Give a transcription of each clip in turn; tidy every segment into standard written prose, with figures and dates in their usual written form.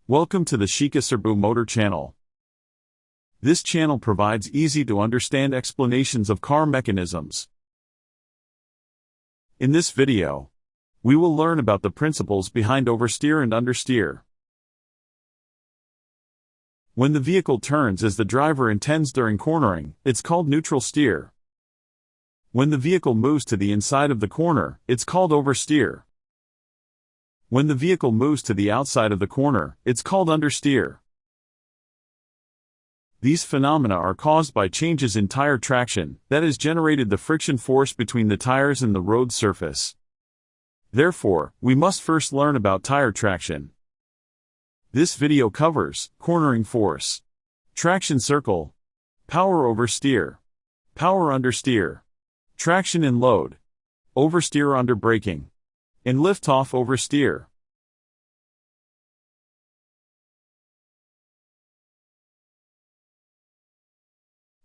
Welcome to the Shika Serbu Motor channel. This channel provides easy-to-understand explanations of car mechanisms. In this video, we will learn about the principles behind oversteer and understeer. When the vehicle turns as the driver intends during cornering, it's called neutral steer. When the vehicle moves to the inside of the corner, it's called oversteer. When the vehicle moves to the outside of the corner, it's called understeer. These phenomena are caused by changes in tire traction, that has generated the friction force between the tires and the road surface. Therefore, we must first learn about tire traction. This video covers cornering force, traction circle, power oversteer, power understeer, traction and load, oversteer under braking, and lift-off oversteer.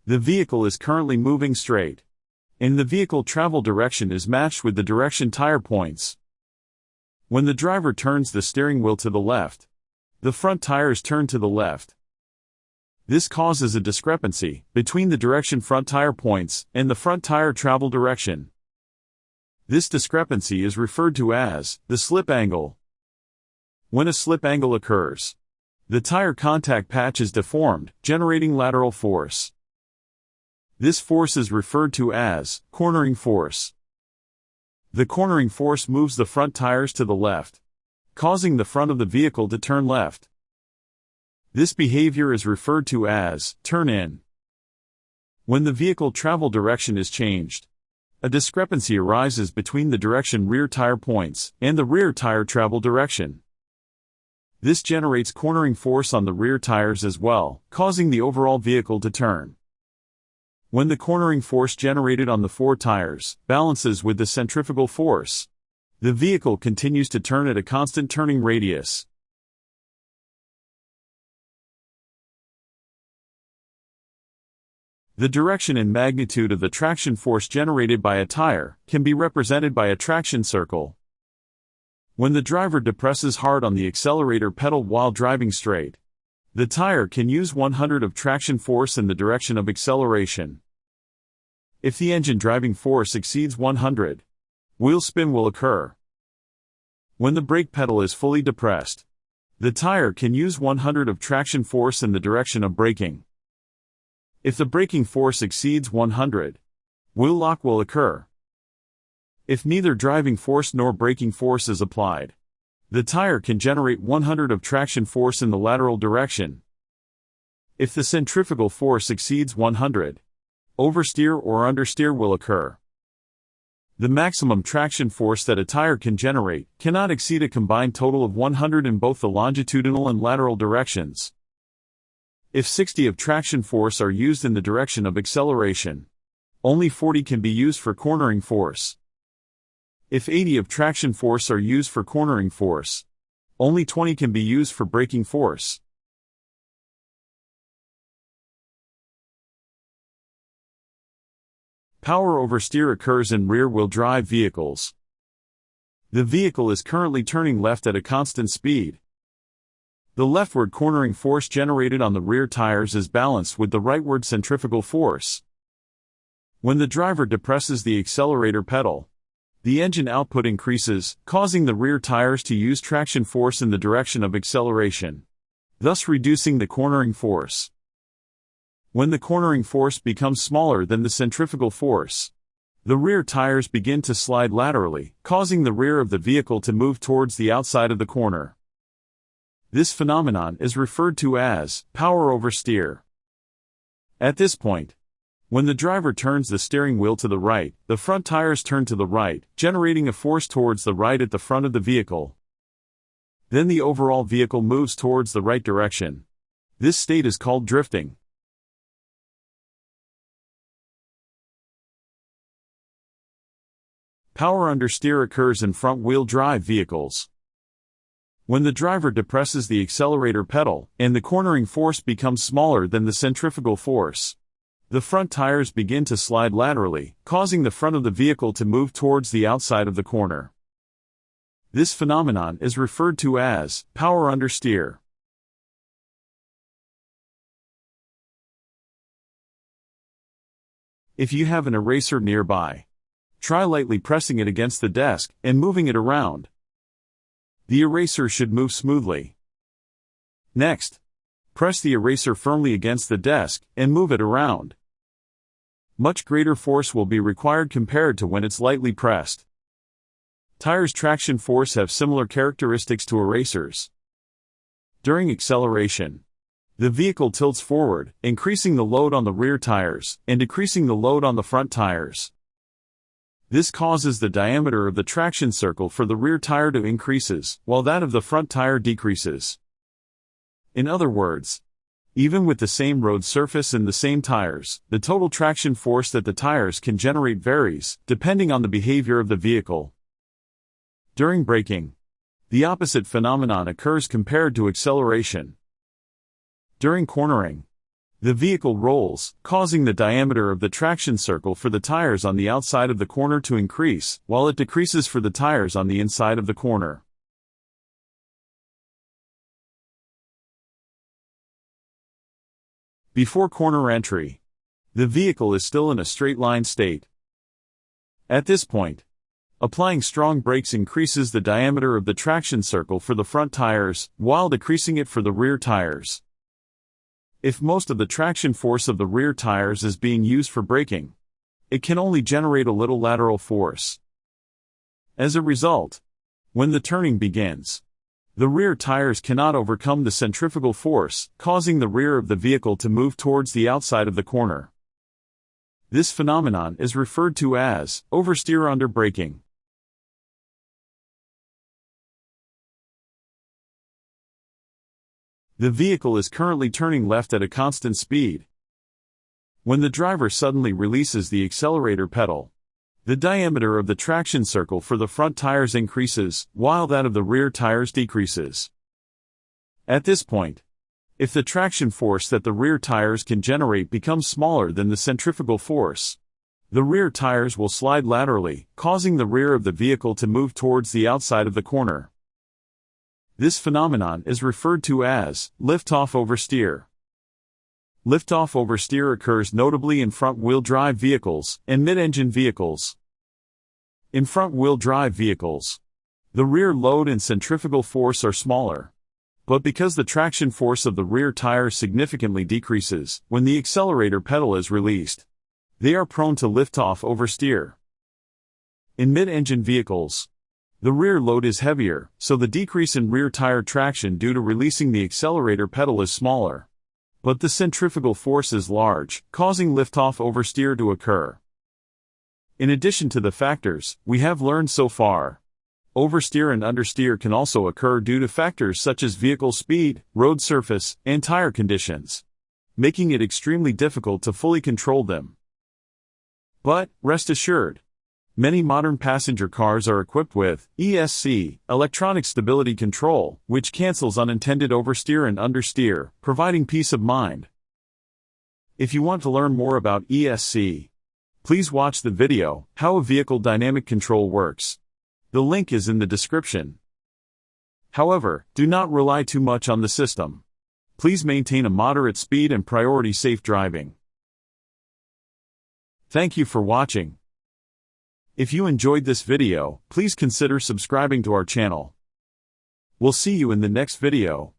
The vehicle is currently moving straight, and the vehicle travel direction is matched with the direction tire points. When the driver turns the steering wheel to the left, the front tires turn to the left. This causes a discrepancy between the direction front tire points and the front tire travel direction. This discrepancy is referred to as the slip angle. When a slip angle occurs, the tire contact patch is deformed, generating lateral force. This force is referred to as cornering force. The cornering force moves the front tires to the left, causing the front of the vehicle to turn left. This behavior is referred to as turn-in. When the vehicle travel direction is changed, a discrepancy arises between the direction rear tire points and the rear tire travel direction. This generates cornering force on the rear tires as well, causing the overall vehicle to turn. When the cornering force generated on the four tires balances with the centrifugal force, the vehicle continues to turn at a constant turning radius. The direction and magnitude of the traction force generated by a tire can be represented by a traction circle. When the driver depresses hard on the accelerator pedal while driving straight, the tire can use 100 of traction force in the direction of acceleration. If the engine driving force exceeds 100, wheel spin will occur. When the brake pedal is fully depressed, the tire can use 100 of traction force in the direction of braking. If the braking force exceeds 100, wheel lock will occur. If neither driving force nor braking force is applied, the tire can generate 100 of traction force in the lateral direction. If the centrifugal force exceeds 100, oversteer or understeer will occur. The maximum traction force that a tire can generate cannot exceed a combined total of 100 in both the longitudinal and lateral directions. If 60 of traction force are used in the direction of acceleration, only 40 can be used for cornering force. If 80 of traction force are used for cornering force, only 20 can be used for braking force. Power oversteer occurs in rear-wheel drive vehicles. The vehicle is currently turning left at a constant speed. The leftward cornering force generated on the rear tires is balanced with the rightward centrifugal force. When the driver depresses the accelerator pedal, the engine output increases, causing the rear tires to use traction force in the direction of acceleration, thus reducing the cornering force. When the cornering force becomes smaller than the centrifugal force, the rear tires begin to slide laterally, causing the rear of the vehicle to move towards the outside of the corner. This phenomenon is referred to as power oversteer. At this point, when the driver turns the steering wheel to the right, the front tires turn to the right, generating a force towards the right at the front of the vehicle. Then the overall vehicle moves towards the right direction. This state is called drifting. Power understeer occurs in front-wheel drive vehicles. When the driver depresses the accelerator pedal, and the cornering force becomes smaller than the centrifugal force, the front tires begin to slide laterally, causing the front of the vehicle to move towards the outside of the corner. This phenomenon is referred to as power understeer. If you have an eraser nearby, try lightly pressing it against the desk and moving it around. The eraser should move smoothly. Next, press the eraser firmly against the desk and move it around. Much greater force will be required compared to when it's lightly pressed. Tires' traction force have similar characteristics to erasers. During acceleration, the vehicle tilts forward, increasing the load on the rear tires and decreasing the load on the front tires. This causes the diameter of the traction circle for the rear tire to increases, while that of the front tire decreases. In other words, even with the same road surface and the same tires, the total traction force that the tires can generate varies, depending on the behavior of the vehicle. During braking, the opposite phenomenon occurs compared to acceleration. During cornering, the vehicle rolls, causing the diameter of the traction circle for the tires on the outside of the corner to increase, while it decreases for the tires on the inside of the corner. Before corner entry, the vehicle is still in a straight line state. At this point, applying strong brakes increases the diameter of the traction circle for the front tires, while decreasing it for the rear tires. If most of the traction force of the rear tires is being used for braking, it can only generate a little lateral force. As a result, when the turning begins, the rear tires cannot overcome the centrifugal force, causing the rear of the vehicle to move towards the outside of the corner. This phenomenon is referred to as oversteer under braking. The vehicle is currently turning left at a constant speed. When the driver suddenly releases the accelerator pedal, the diameter of the traction circle for the front tires increases, while that of the rear tires decreases. At this point, if the traction force that the rear tires can generate becomes smaller than the centrifugal force, the rear tires will slide laterally, causing the rear of the vehicle to move towards the outside of the corner. This phenomenon is referred to as lift-off oversteer. Lift-off oversteer occurs notably in front-wheel drive vehicles and mid-engine vehicles. In front-wheel drive vehicles, the rear load and centrifugal force are smaller, but because the traction force of the rear tire significantly decreases when the accelerator pedal is released, they are prone to lift-off oversteer. In mid-engine vehicles, the rear load is heavier, so the decrease in rear tire traction due to releasing the accelerator pedal is smaller, but the centrifugal force is large, causing lift-off oversteer to occur. In addition to the factors we have learned so far, oversteer and understeer can also occur due to factors such as vehicle speed, road surface, and tire conditions, making it extremely difficult to fully control them. But, rest assured, many modern passenger cars are equipped with ESC, electronic stability control, which cancels unintended oversteer and understeer, providing peace of mind. If you want to learn more about ESC, please watch the video, How a Vehicle Dynamic Control Works. The link is in the description. However, do not rely too much on the system. Please maintain a moderate speed and priority safe driving. Thank you for watching. If you enjoyed this video, please consider subscribing to our channel. We'll see you in the next video.